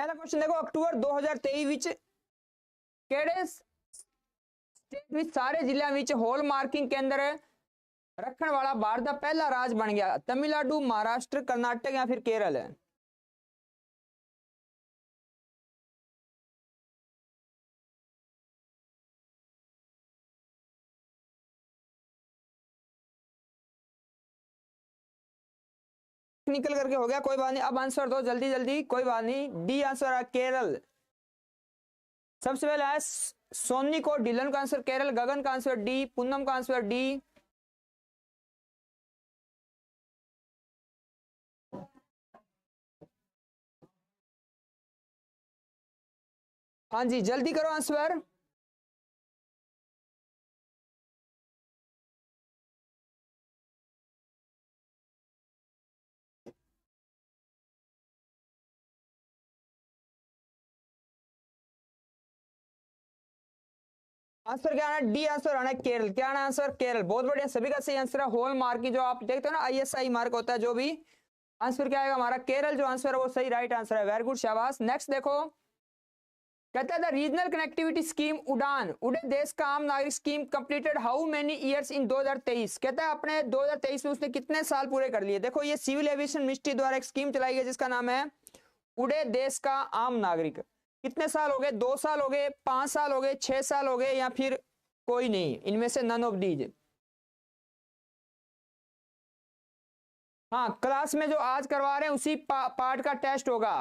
पहला क्वेश्चन देखो, अक्टूबर 2023 विच केड़े स्टेट विच सारे जिलों विच हॉल मार्किंग केंद्र रखने वाला भारत का पहला राज्य बन गया? तमिलनाडु, महाराष्ट्र, कर्नाटक या फिर केरल है? निकल करके हो गया, कोई बात नहीं। अब आंसर दो जल्दी जल्दी, कोई बात नहीं। डी आंसर है केरल। सबसे पहले है सोनी को, डिलन का आंसर केरल, गगन का आंसर डी, पूनम का आंसर डी। हाँ जी, जल्दी करो आंसर। आंसर क्या आना? डी आंसर आना है केरल। क्या आना आंसर? केरल। बहुत बढ़िया, सभी का सही आंसर है। हॉल मार्किंग जो आप देखते हो ना, आईएसआई मार्क होता है जो भी, आंसर क्या आएगा हमारा? केरल जो आंसर है वो सही राइट आंसर है। वेरी गुड, शाबाश। नेक्स्ट देखो, कहता है द रीजनल कनेक्टिविटी स्कीम उड़ान, उड़े देश का आम नागरिक scheme completed how many years in 2023? कहता है अपने 2023 में उसने कितने साल पूरे कर लिए? देखो ये सिविल एविएशन मिनिस्ट्री द्वारा एक स्कीम चलाई गई जिसका नाम है उड़े देश का आम नागरिक। कितने साल हो गए? 2 साल हो गए, 5 साल हो गए, 6 साल हो गए, या फिर कोई नहीं, इनमें से नन ऑफ दीज। हाँ, क्लास में जो आज करवा रहे हैं उसी पार्ट का टेस्ट होगा।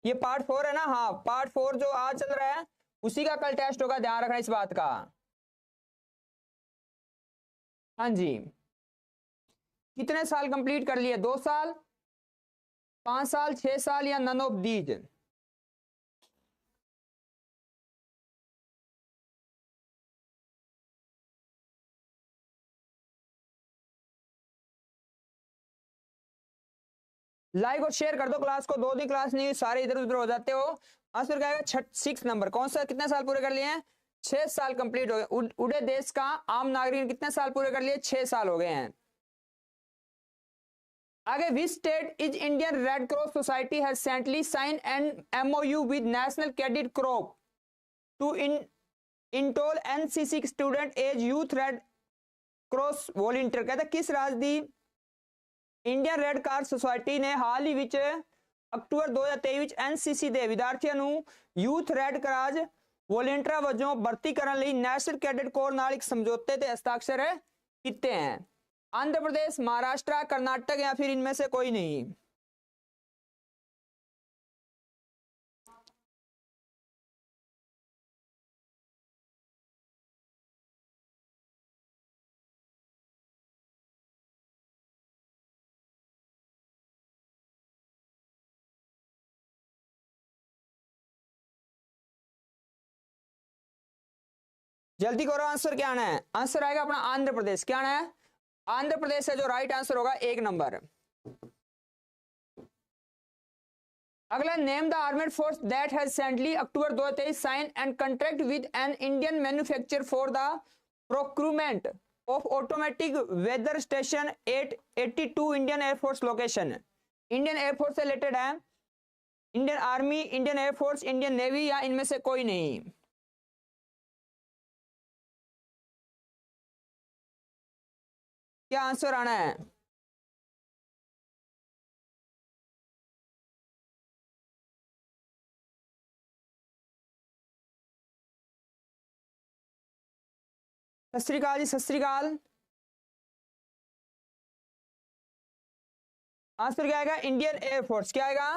ये पार्ट 4 है ना? हाँ, पार्ट 4 जो आज चल रहा है उसी का कल टेस्ट होगा, ध्यान रखना इस बात का। हाँ जी, कितने साल कंप्लीट कर लिए? 2 साल, 5 साल, 6 साल, या नन ऑफ दीज? लाइक और शेयर कर दो क्लास को, 2 दिन क्लास नहीं हुई, सारे इधर उधर हो जाते हो। आंसर क्या आएगा? 6 नंबर। कौन सा, कितने साल पूरे कर लिए हैं? 6 साल कंप्लीट हो गए। उड़े देश का आम नागरिक ने कितने साल पूरे कर लिए? 6 साल हो गए हैं। आगे, which state is Indian Red Cross Society has recently sign an MOU with National Cadet crop to enrol NCC student as youth Red Cross volunteer? कहता है किस राज्य दी इंडियन रेड क्रॉस सोसाइटी ने हाल ही विच अक्टूबर 2023 एनसीसी ਦੇ ਵਿਦਿਆਰਥੀਆਂ ਨੂੰ ਯੂਥ ਰੈਡ ਕਰਾਸ ਵੋਲੰਟੀਅਰ ਵਜੋਂ ਭਰਤੀ ਕਰਨ ਲਈ ਨੈਸ਼ਨਲ ਕੈਡਟ ਕੋਰ ਨਾਲ ਇੱਕ ਸਮਝੌਤੇ ਤੇ ਹस्ताक्षर ਕੀਤੇ हैं? आंध्र प्रदेश, महाराष्ट्र, कर्नाटक, या फिर इनमें से कोई नहीं? जल्दी करो, आंसर क्या आना है? आंसर आएगा अपना आंध्र प्रदेश। क्या आना है? आंध्र प्रदेश है जो राइट आंसर होगा, 1 नंबर। अगला, name the armed force that has recently October 2023 sign and contract with an Indian manufacturer for the procurement of automatic weather station 882 Indian Air Force location. Indian Air Force से रिलेटेड है, Indian Army, Indian Air Force, Indian Navy, या इनमें से कोई नहीं? क्या answer आना है? सत श्री अकाल जी, सत श्री अकाल। आंसर क्या आएगा? Indian air force. क्या आएगा?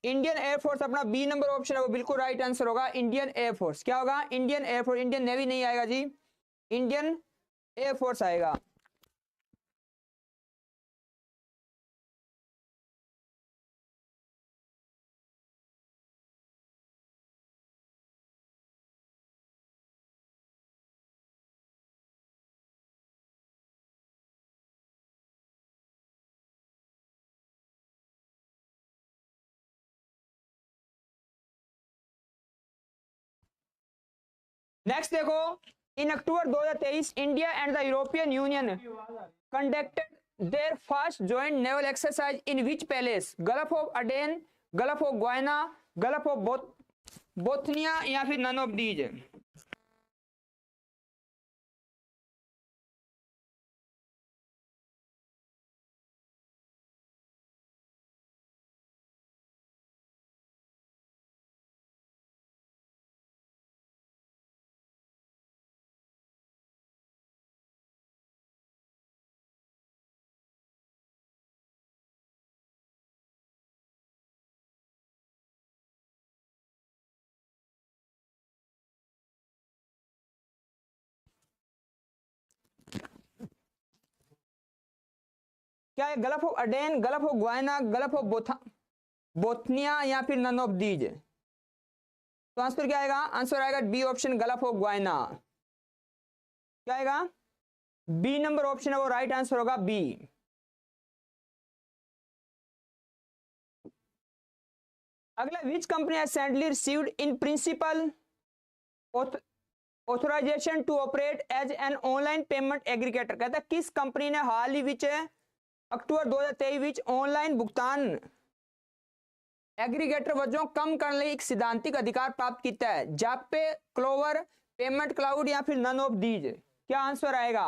इंडियन एयरफोर्स अपना बी नंबर ऑप्शन है वो बिल्कुल राइट आंसर होगा। Indian air force. क्या होगा? Indian Air Force. इंडियन नेवी नहीं आएगा जी, इंडियन एयरफोर्स आएगा। नेक्स्ट देखो, इन October 2023 India and the European union conducted their first joint naval exercise in which palace? Gulf of Aden, Gulf of Guiana, Gulf of Bothnia या फिर none of these? क्या है? Gulf of Aden, Gulf of Guyana, Gulf of Bothnia या फिर none of these? तो answer क्या आएगा? Answer आएगा B option, Gulf of Guyana. क्या आएगा? बी नंबर ऑप्शन है वो राइट आंसर होगा, बी। अगला, which company has recently received in principle authorisation to operate as an online payment aggregator? कहता है किस कंपनी ने हाल ही विच अक्टूबर 2023 विच ऑनलाइन भुगतान एग्रीगेटर वजों कम करने ਲਈ एक सिद्धांतिक अधिकार प्राप्त किया है? जापे, क्लोवर, पेमेंट क्लाउड या फिर नन ऑफ दीज? क्या आंसर आएगा?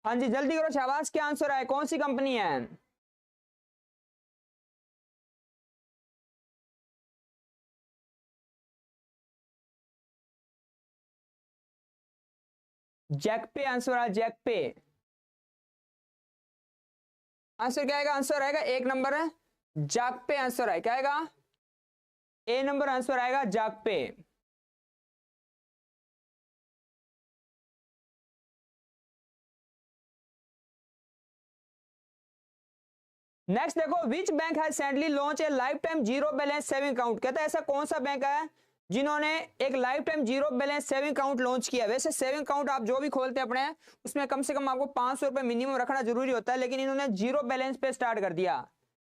हाँ जी, जल्दी करो शाबाश, क्या आंसर है? कौन सी कंपनी है? जैकपे आंसर है, जैकपे। आंसर क्या आएगा? आंसर आएगा एक नंबर है जाकपे, आंसर है क्या आएगा? ए नंबर आंसर आएगा, जाकपे। नेक्स्ट देखो, which bank has recently launch a life time zero balance saving account? कहता है ऐसा कौन सा बैंक है जिन्होंने एक life time zero balance saving account launch किया? वैसे सेविंग अकाउंट आप जो भी खोलते हैं अपने, उसमें कम से कम आपको 500 रुपए मिनिमम रखना जरूरी होता है, लेकिन इन्होंने जीरो बैलेंस पे स्टार्ट कर दिया।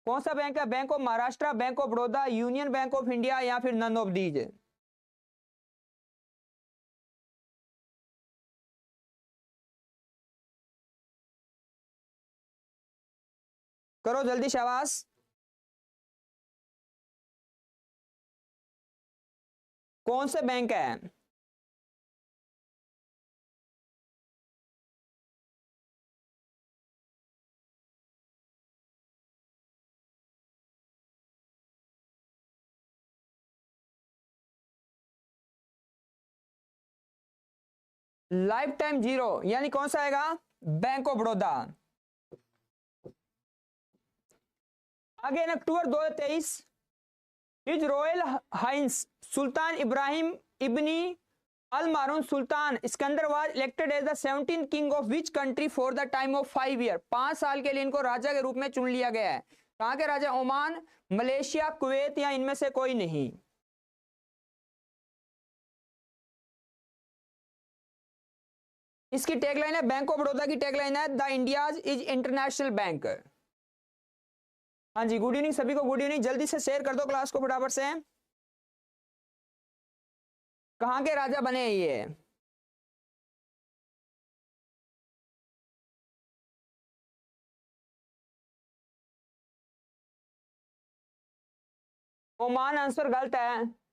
कौन सा बैंक है? Bank of Maharashtra, bank of Baroda, union bank of India या फिर नन ऑफ दीज? करो जल्दी शाबाश। कौन से बैंक है? लाइफ टाइम जीरो यानी कौन सा आएगा? Bank of Baroda. Again October 2023 his royal highness Sultan Ibrahim ibni al Marhum Sultan Sikandar was elected as the 17th king of which country for the time of 5 year? 5 साल के लिए इनको राजा के रूप में चुन लिया गया है। कहां के राजा? ओमान, मलेशिया, कुवैत या इनमें से कोई नहीं? इसकी टैगलाइन है, बैंक ऑफ बड़ौदा की टैगलाइन है, the India's is international bank. हाँ जी, गुड इवनिंग सभी को, गुड इवनिंग। जल्दी से शेयर कर दो क्लास को फटाफट से। कहां के राजा बने हैं ये? ओमान आंसर गलत है।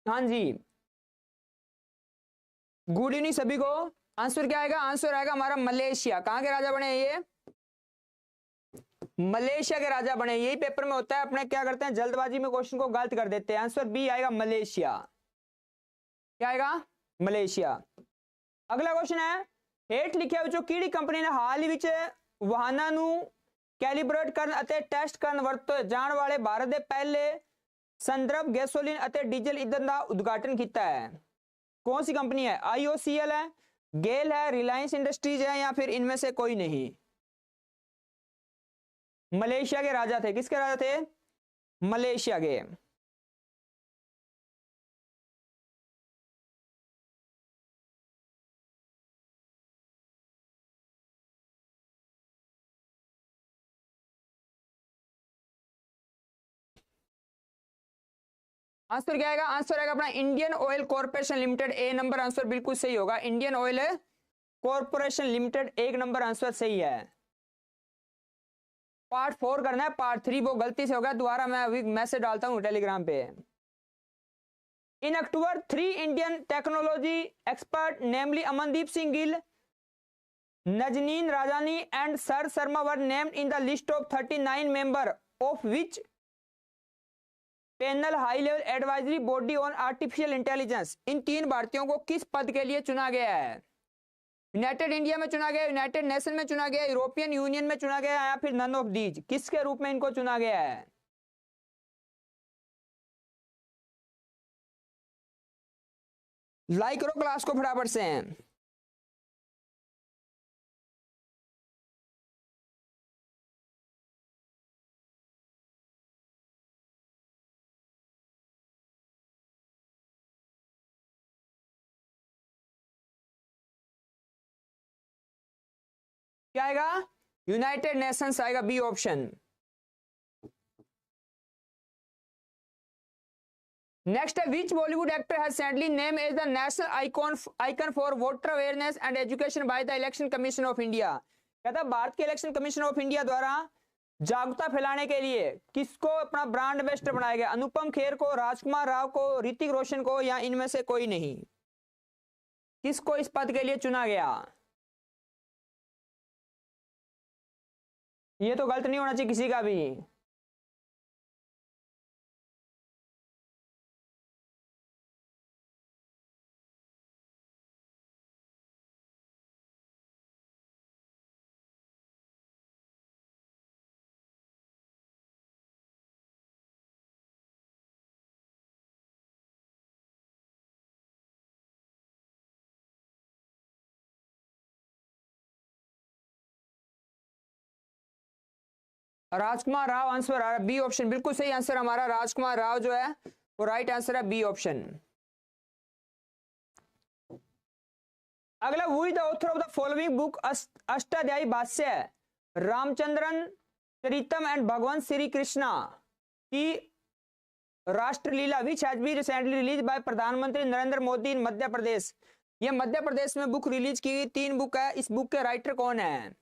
हाँ जी, गुड इवनिंग सभी को। आंसर क्या आएगा? आंसर आएगा हमारा मलेशिया। कहां के राजा बने ये? मलेशिया के राजा बने। यही पेपर में होता है, अपने क्या करते हैं जल्दबाजी में क्वेश्चन को गलत कर देते हैं। आंसर बी आएगा, मलेशिया। क्या आएगा? मलेशिया। अगला क्वेश्चन है, हेठ लिखिया विचों किहड़ी कंपनी ने हाल ही विच वाहनां नूं कैलिब्रेट करन अते टेस्ट करन वरते जाण वाले भारत दे पहले संदर्भ गैसोलीन अते डीजल ईंधन का उद्घाटन किया है? कौन सी कंपनी है? IOCL है, गेल है, रिलायंस इंडस्ट्रीज है, या फिर इनमें से कोई नहीं? मलेशिया के राजा थे। किसके राजा थे? मलेशिया के। आंसर क्या आएगा? आंसर आएगा अपना इंडियन ऑयल कॉर्पोरेशन लिमिटेड। ए नंबर आंसर बिल्कुल सही होगा। इंडियन ऑयल कॉर्पोरेशन लिमिटेड, एक नंबर आंसर सही है। पार्ट 4 करना है, पार्ट 3 वो गलती से हो गया, दोबारा मैं अभी मैसेज डालता हूं टेलीग्राम पे। In October 3 Indian technology expert namely Amandeep Singh Gill, Nazneen Rajani and sir Sharma were named in the list of 39 member of which panel high level advisory body on artificial intelligence. In 3 भारतीयों को किस पद के लिए चुना गया है? यूनाइटेड इंडिया में चुना गया, यूनाइटेड नेशन में चुना गया, यूरोपियन यूनियन में चुना गया, या फिर नन ऑफ दीज? किसके रूप में इनको चुना गया है? लाइक करो क्लास को फटाफट से। क्या आएगा? यूनाइटेड नेशंस आएगा, बी ऑप्शन। नेक्स्ट है, which Bollywood actor has recently name as the national icon for voter awareness and education by the Election Commission of India. कहता भारत के इलेक्शन कमीशन ऑफ इंडिया द्वारा जागरूकता फैलाने के लिए किसको अपना ब्रांड एम्बेसडर बनाया गया? अनुपम खेर को, राजकुमार राव को, ऋतिक रोशन को, या इनमें से कोई नहीं? किसको इस पद के लिए चुना गया? ये तो गलत नहीं होना चाहिए किसी का भी। राजकुमार राव आंसर आ रहा है, बी ऑप्शन बिल्कुल सही आंसर हमारा। राजकुमार राव जो है वो राइट आंसर है, बी ऑप्शन। अगला, who is the author of the following book Ashtadhyayi Bhashya Ramachandran Charitam and Bhagwan Shri Krishna की Rashtraleela which has been recently release by Pradhanmantri Narendra Modi इन मध्य प्रदेश। ये मध्य प्रदेश में बुक रिलीज की गई, 3 बुक है। इस बुक के राइटर कौन है?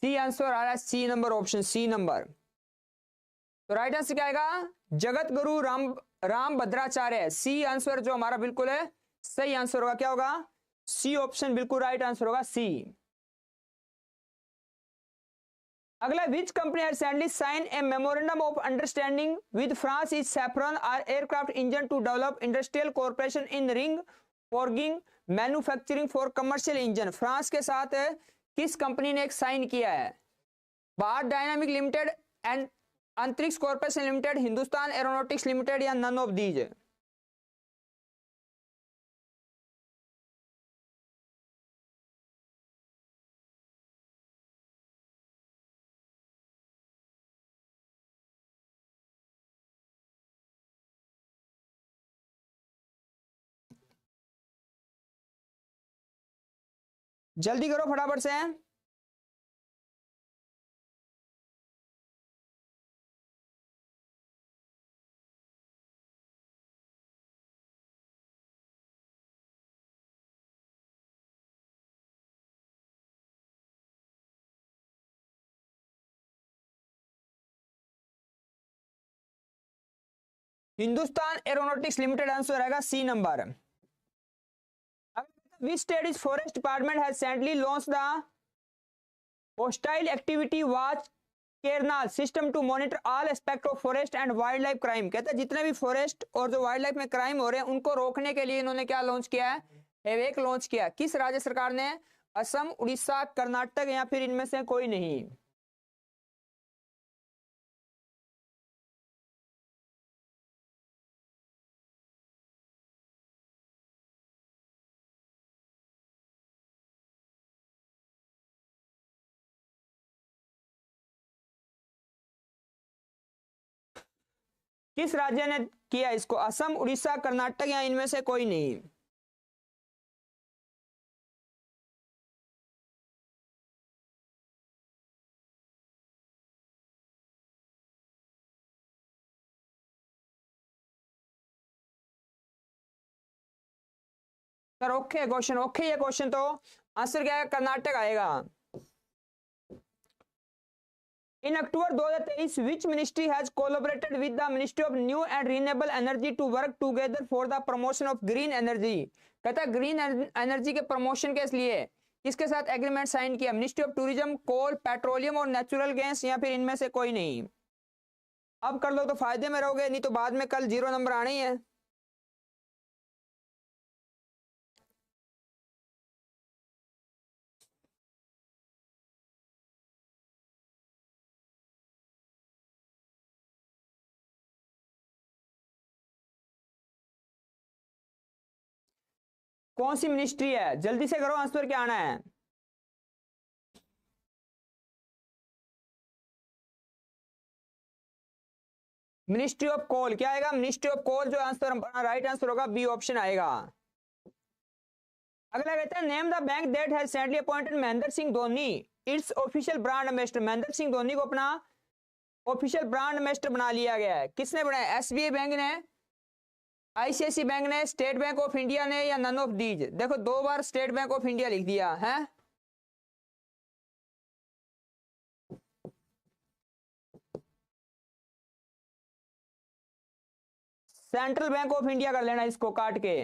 सी आंसर आ रहा है, C number option, C number. तो राइट आंसर क्या आएगा? जगत गुरु राम भद्राचार्य। सी आंसर जो हमारा बिल्कुल है सही आंसर होगा। क्या होगा? सी ऑप्शन बिल्कुल राइट आंसर होगा, सी। अगला, which company has recently sign a memorandum of understanding with France is Safran or aircraft engine to develop industrial corporation in ring forging manufacturing for commercial engine. France के साथ किस company ने एक sign किया है? Bharat dynamic limited and Antariksh corporation limited, Hindustan aeronautics limited, या none of these? जल्दी करो फटाफट से। हिंदुस्तान एरोनॉटिक्स लिमिटेड आंसर रहेगा, C number. Which state is forest department has recently launched the hostile activity watch kernel system to monitor all aspect of forest and wild life crime. कहते हैं जितने भी forest और जो वाइल्ड लाइफ में crime हो रहे हैं उनको रोकने के लिए इन्होंने क्या लॉन्च किया है, एक लॉन्च किया। किस राज्य सरकार ने? असम, उड़ीसा, कर्नाटक या फिर इनमें से कोई नहीं। किस राज्य ने किया इसको? असम, उड़ीसा, कर्नाटक या इनमें से कोई नहीं। सर ओके क्वेश्चन, ओके ये क्वेश्चन तो आंसर क्या है? कर्नाटक आएगा। In October 2023, which ministry has collaborated with the Ministry of New and Renewable Energy to work together for the promotion of green energy? कहता है ग्रीन एनर्जी के promotion के लिए किसके साथ एग्रीमेंट साइन किया? Ministry of Tourism, Coal, Petroleum और Natural Gas या फिर इनमें से कोई नहीं। अब कर लो तो फायदे में रहोगे, नहीं तो बाद में कल 0 नंबर आने ही है। कौन सी मिनिस्ट्री है? जल्दी से करो, आंसर क्या आना है? Ministry of Coal. क्या आएगा? मिनिस्ट्री ऑफ कोल जो आंसर राइट आंसर होगा बी ऑप्शन आएगा। अगला कहता है name the bank that has recently appointed Mahendra Singh Dhoni its official brand ambassador. Mahendra Singh Dhoni को अपना ऑफिशियल ब्रांड एम्बेसडर बना लिया गया है। किसने बनाया? एसबीआई बैंक ने, आईसीआईसी बैंक ने, स्टेट बैंक ऑफ इंडिया ने या नन ऑफ दीज? देखो 2 बार स्टेट बैंक ऑफ इंडिया लिख दिया है। सेंट्रल बैंक ऑफ इंडिया कर लेना इसको काट के,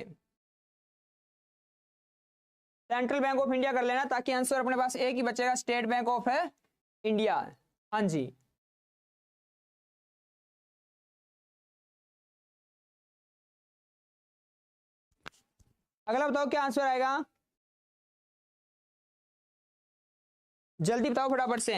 सेंट्रल बैंक ऑफ इंडिया कर लेना ताकि आंसर अपने पास एक ही बचेगा, स्टेट बैंक ऑफ है इंडिया। हाँ जी। अगला बताओ क्या आंसर आएगा? जल्दी बताओ फटाफट से।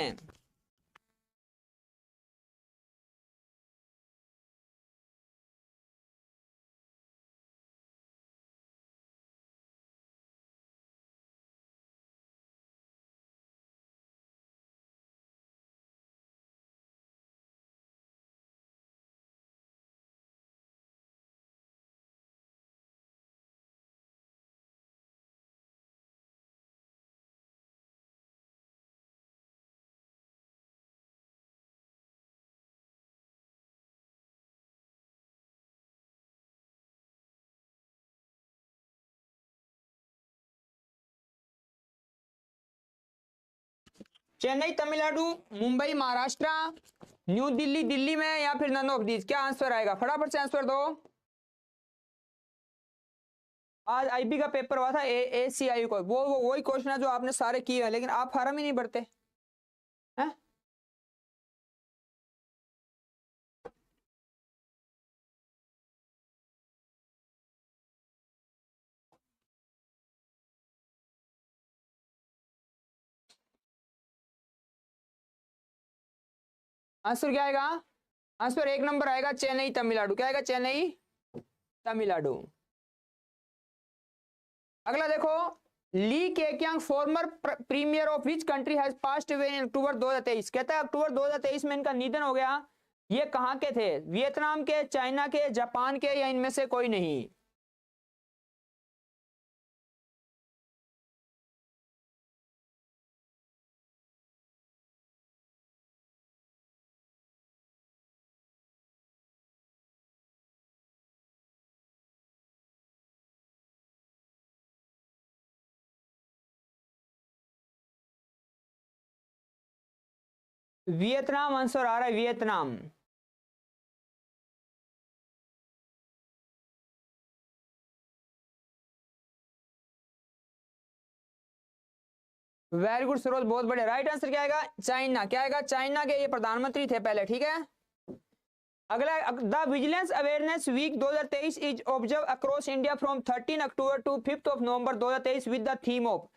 चेन्नई तमिलनाडु, मुंबई महाराष्ट्र, न्यू दिल्ली दिल्ली में या फिर नन ऑफ दीज? क्या आंसर आएगा? फटाफट से आंसर दो। आज आईबी का पेपर हुआ था, एसीआई को, वो वही क्वेश्चन है जो आपने सारे किए हैं लेकिन आप फार्म ही नहीं भरते हैं। आंसर क्या आएगा? आंसर 1 नंबर आएगा, चेन्नई तमिलनाडु। क्या आएगा? चेन्नई तमिलनाडु। अगला देखो, Li Keqiang former premier of which country has passed away in October 2023। कहता है अक्टूबर 2023 में इनका निधन हो गया। ये कहां के थे? वियतनाम के, चाइना के, जापान के या इनमें से कोई नहीं? वियतनाम आंसर आ रहा है, वियतनाम। वेरी गुड सरोज, बहुत बढ़िया। राइट आंसर क्या आएगा? चाइना। क्या आएगा? चाइना के ये प्रधानमंत्री थे पहले, ठीक है। अगला, the Vigilance Awareness Week 2023 is observe across India from 13 October to 5 November 2023 with the theme of.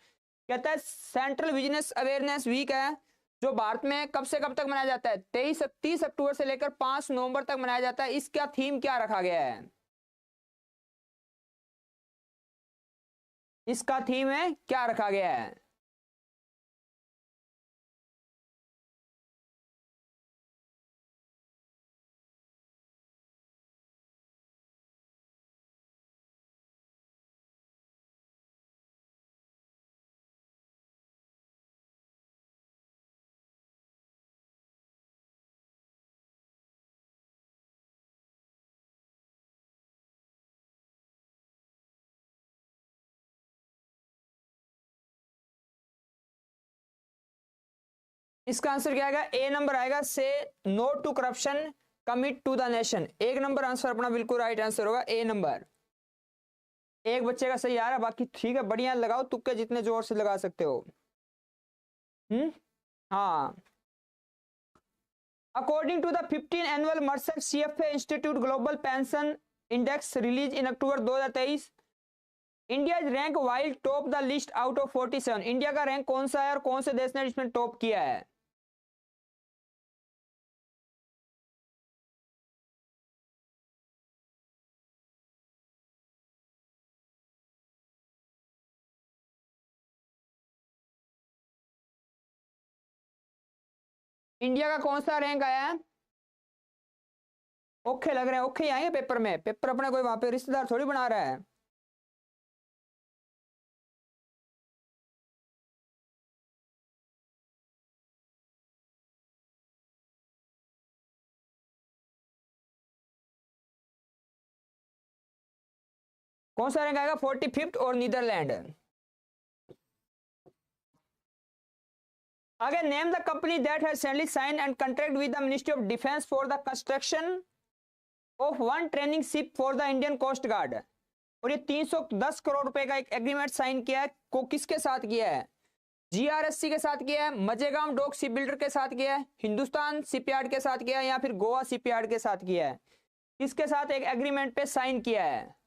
कहता है सेंट्रल विजिलेंस अवेयरनेस वीक है जो भारत में कब से कब तक मनाया जाता है? 30 अक्टूबर से लेकर 5 नवंबर तक मनाया जाता है। इसका थीम क्या रखा गया है? इसका थीम है क्या रखा गया है? इसका आंसर क्या आएगा? ए नंबर आएगा, say no to corruption commit to the nation. एक नंबर आंसर अपना बिल्कुल राइट आंसर होगा, ए नंबर। एक बच्चे का सही आ रहा है, बाकी ठीक है, बढ़िया लगाओ तुक्के जितने जोर से लगा सकते हो। हाँ। According to the 15 annual Mercer CFA Institute Global Pension Index release in October 2023, India rank while top the list out of 47। India का रैंक कौन सा है और कौन से देश ने इसमें टॉप किया है? इंडिया का कौन सा रैंक आया है? ओखे लग रहे हैं, ओखे आएंगे पेपर में। पेपर अपने कोई वहां पे रिश्तेदार थोड़ी बना रहा है। कौन सा रैंक आएगा? 45 और नीदरलैंड। आगे, name the company that has recently sign and contract with the ministry of Defence for the construction of one training ship for the Indian Coast Guard. और ये 310 करोड़ रुपए का एक एग्रीमेंट साइन किया है, को किसके साथ किया है? जीआरएससी के साथ किया है, मजेगांव डॉक शिप बिल्डर के साथ किया है, हिंदुस्तान शिपयार्ड के साथ किया है, या फिर गोवा शिपयार्ड के साथ किया है? किसके साथ एक एग्रीमेंट पे साइन किया है?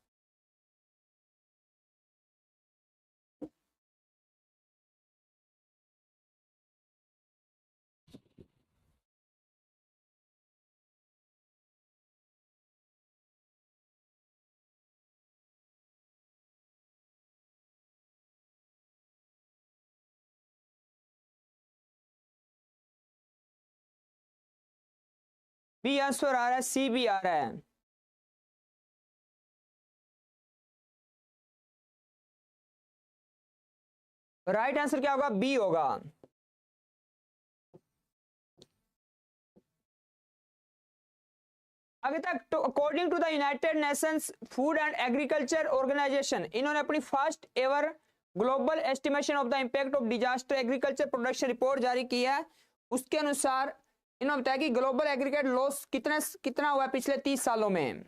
बी आंसर आ रहा है, सी भी आ रहा है। राइट आंसर क्या होगा? बी होगा। आगे तक, according to the United Nations Food and Agriculture Organisation, इन्होंने अपनी first ever global estimation of the impact of disaster agriculture production report जारी की है। उसके अनुसार इन्होंने बताया कि ग्लोबल एग्रीगेट लॉस कितना हुआ पिछले 30 सालों में।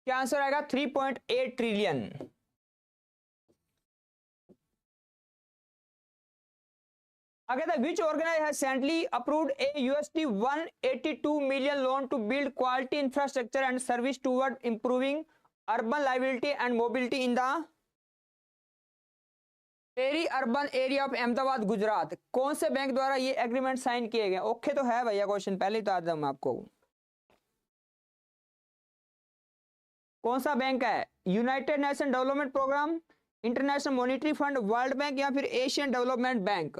क्या आंसर आएगा? 3.8 ट्रिलियन। आगे था, which organize has recently approved a USD 182 million loan to build quality infrastructure and service toward improving urban liability and mobility in the peri urban area of Ahmedabad Gujarat. कौन से बैंक द्वारा ये एग्रीमेंट साइन किए गए? Okay तो है भैया, question पहले ही बता दूं मैं आपको। कौन सा बैंक है? United Nation Development Programme, International Monetary Fund, World Bank, या फिर Asian Development Bank?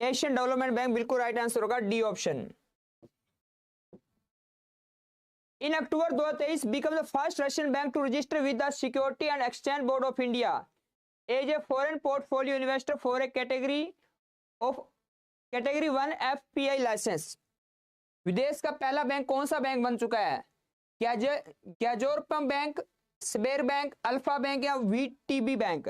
Asian Development Bank बिल्कुल राइट आंसर होगा, D option. In October 2023 become the first Russian bank to register with the Security and Exchange Board of India as a foreign portfolio investor for a category 1 FPI licence. विदेश का पहला bank कौन सा bank बन चुका है? ग्याजोरपम bank, Sber bank, alpha bank या VTB bank?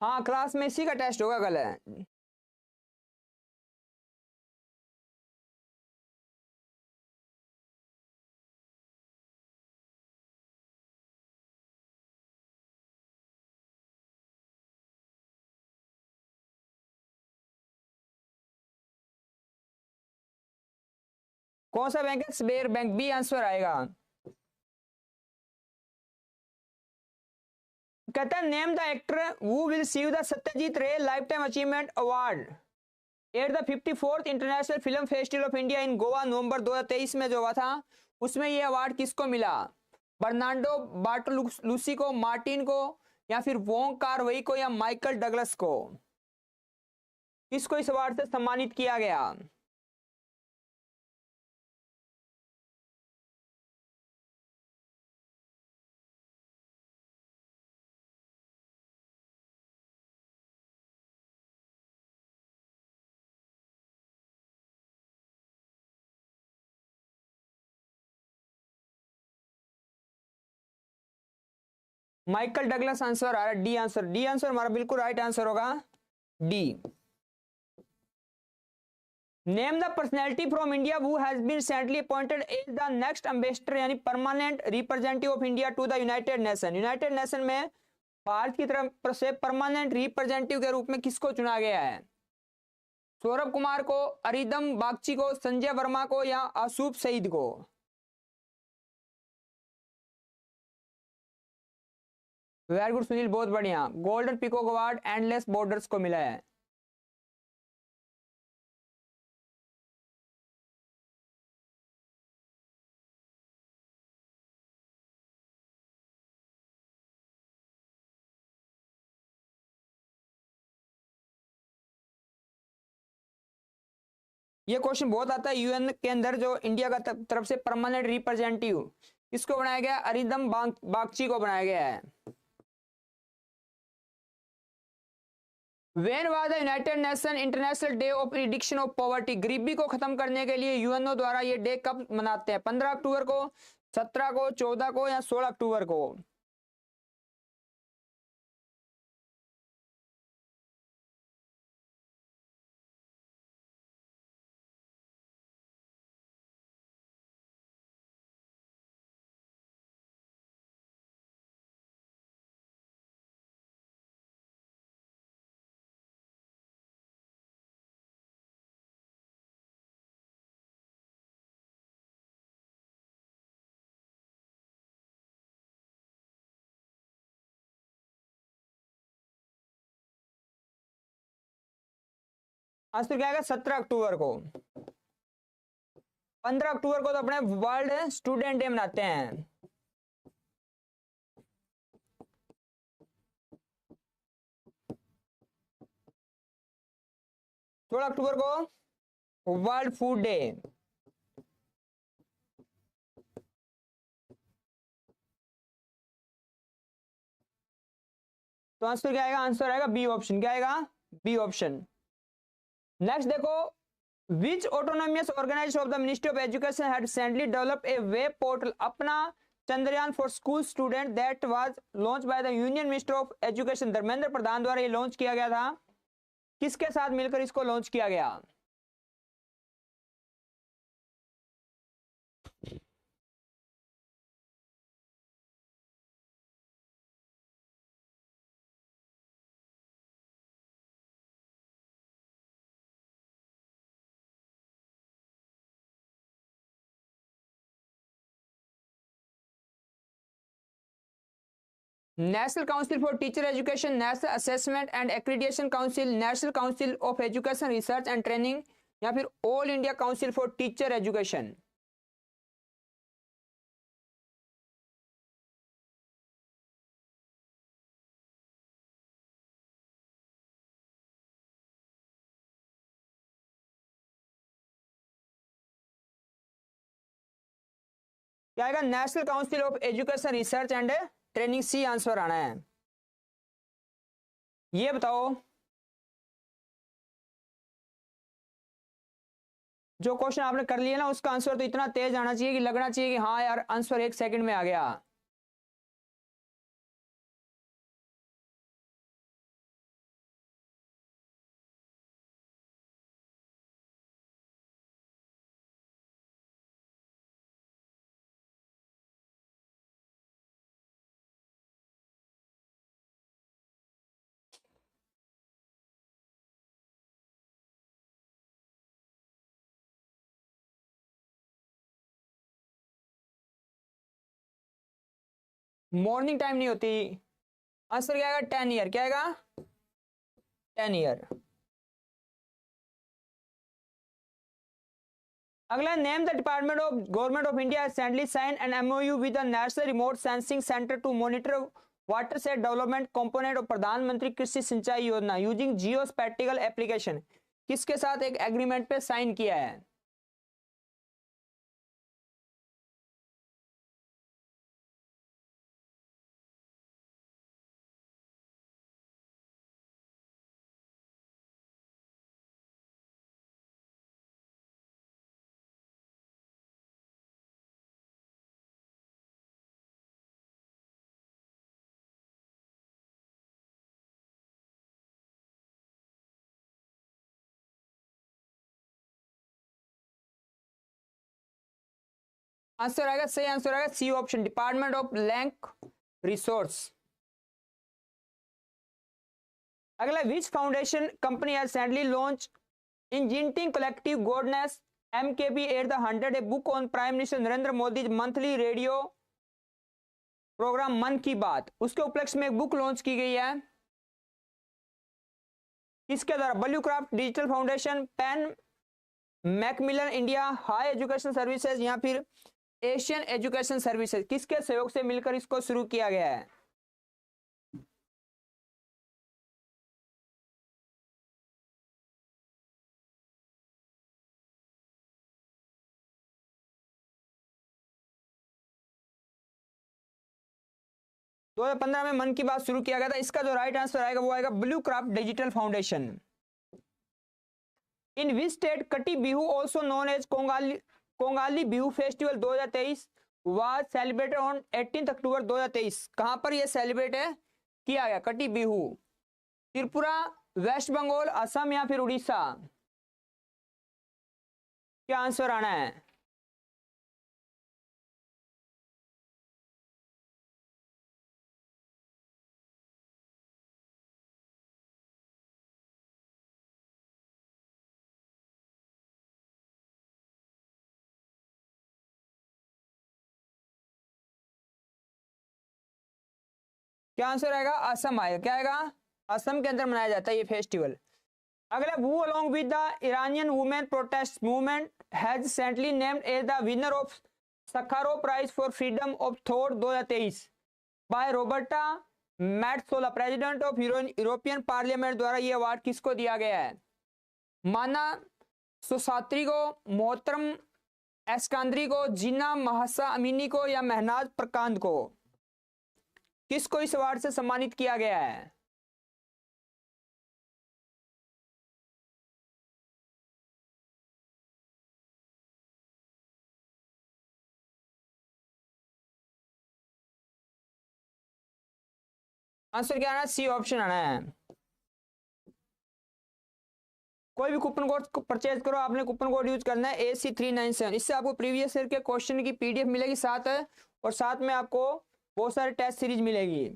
हाँ, क्लास में इसी का टेस्ट होगा कल है। कौन सा बैंक है? स्बेर बैंक, बी आंसर आएगा। कहता है name the actor who will receive the Satyajit Ray lifetime achievement award at the 54th international film festival of India in Goa November 2023 में जो हुआ था, उसमें ये अवार्ड किसको मिला? बर्नार्डो बार्टोलुसी को, मार्टिन को, या फिर वोंग कार-वई को, या माइकल डगलस को? किसको इस अवार्ड से सम्मानित किया गया? माइकल डगलस आंसर आ रहा है, डी आंसर। डी आंसर हमारा बिल्कुल राइट आंसर होगा, D. Name the personality from India who has been recently appointed as the next ambassador यानी permanent representative of India to the United Nation. United Nation में भारत की तरफ से permanent representative के रूप में किसको चुना गया है? सौरभ कुमार को, अरिदम बागची को, संजय वर्मा को, या आसूफ सईद को? वेरी गुड सुनील, बहुत बढ़िया। Golden peacock award endless borders को मिला है। ये क्वेश्चन बहुत आता है यूएन के अंदर, जो इंडिया का तरफ से परमानेंट रिप्रेजेंटेटिव किसको बनाया गया? अरिदम बागची को बनाया गया है। When was the United Nations International Day of Reduction of Poverty? गरीबी को खत्म करने के लिए यूएनओ द्वारा ये डे कब मनाते हैं? 15 अक्टूबर को, 17 को, 14 को, या 16 अक्टूबर को? आंसर क्या आएगा? 17 अक्टूबर को। 15 अक्टूबर को तो अपने वर्ल्ड स्टूडेंट डे मनाते हैं। सोलह अक्टूबर को वर्ल्ड फूड डे। तो आंसर क्या आएगा? आंसर आएगा बी ऑप्शन। क्या आएगा? B option. नेक्स्ट देखो, which autonomous organization of the ministry of education had recently developed a web portal Apna Chandrayaan for school student that was launch by the union minister of education. Dharmendra Pradhan द्वारा ये launch किया गया था। किसके साथ मिलकर इसको लॉन्च किया गया? National Council for Teacher Education, National Assessment and Accreditation Council, National Council of Education Research and Training, या फिर All India Council for Teacher Education? क्या आएगा, National Council of Education Research and Training, C answer आना है। ये बताओ, जो question आपने कर लिया ना उसका आंसर तो इतना तेज आना चाहिए कि लगना चाहिए कि हाँ यार आंसर 1 सेकंड में आ गया। मॉर्निंग टाइम नहीं होती, आंसर क्या आएगा, 10 ईयर, क्या आएगा, 10 ईयर। अगला, name the department of Government of India recently sign an MOU with the National Remote Sensing Centre to monitor watershed development component of Pradhan Mantri Krishi सिंचाई योजना यूजिंग जियो स्पैटिकल एप्लीकेशन, किसके साथ एक एग्रीमेंट पे साइन किया है। आंसर आएगा, सही आंसर आएगा C option, department of land resource. अगला, which foundation company has recently launch इंजिंटिंग collective governance MKB at the 100 a book on prime minister Narendra Modi monthly radio program Mann ki बात, उसके उपलक्ष्य में एक बुक लॉन्च की गई है, किसके द्वारा, Blue Craft digital Foundation, Pan Macmillan India High Education Services, या फिर एशियन एजुकेशन सर्विसेज, किसके सहयोग से मिलकर इसको शुरू किया गया है। दो 2015 में मन की बात शुरू किया गया था, इसका जो राइट आंसर आएगा वो आएगा blue craft digital foundation. In which state Kati Bihu also known as Kongali Bihu festival 2023 was celebrated on 18 October 2023, कहां पर यह सेलिब्रेट है किया गया कटी बिहू, त्रिपुरा, वेस्ट बंगाल, असम या फिर उड़ीसा, क्या आंसर आना है। क्या आंसर आएगा, असम आएगा, क्या आएगा, असम के अंदर मनाया जाता है ये फेस्टिवल। अगला, who along with the Iranian women protest movement has recently named as the winner of Sakharov Prize for Freedom of Thought 2023 by Roberta Metsola, president of European parliament द्वारा ये अवार्ड किसको दिया गया है, माना सुसात्री को, मोहतरम एस्कांद्री को, जीना महसा अमीनी को, या महनाज प्रकांत को, किसको इस अवार्ड से सम्मानित किया गया है। आंसर क्या आना, सी ऑप्शन आना है। कोई भी कूपन कोड परचेज करो, आपने कूपन कोड यूज करना है AC397, इससे आपको प्रीवियस ईयर के क्वेश्चन की PDF मिलेगी साथ है, और साथ में आपको बहुत सारे टेस्ट सीरीज मिलेगी।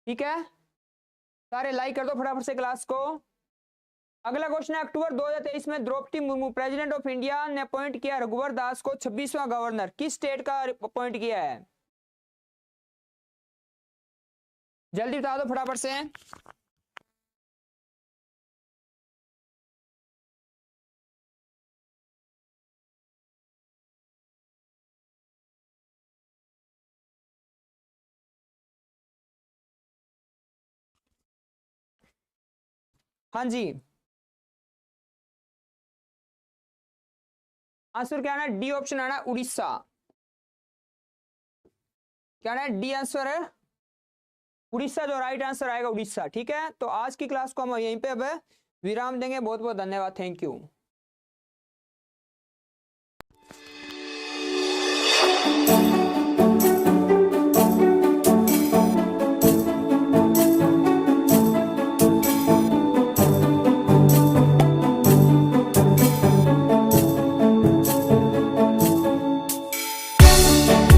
ठीक है, सारे लाइक कर दो फटाफट से क्लास को। अगला क्वेश्चन है, अक्टूबर 2023 में Droupadi Murmu President of India ने अपॉइंट किया रघुवर दास को 26वां गवर्नर, किस स्टेट का अपॉइंट किया है, जल्दी बता दो फटाफट से। हाँ जी, आंसर क्या आना है, डी ऑप्शन आना है उड़ीसा। क्या आना है, डी आंसर है उड़ीसा, जो राइट आंसर आएगा उड़ीसा। ठीक है, तो आज की क्लास को हम यहीं पे अब विराम देंगे। बहुत बहुत धन्यवाद, थैंक यू।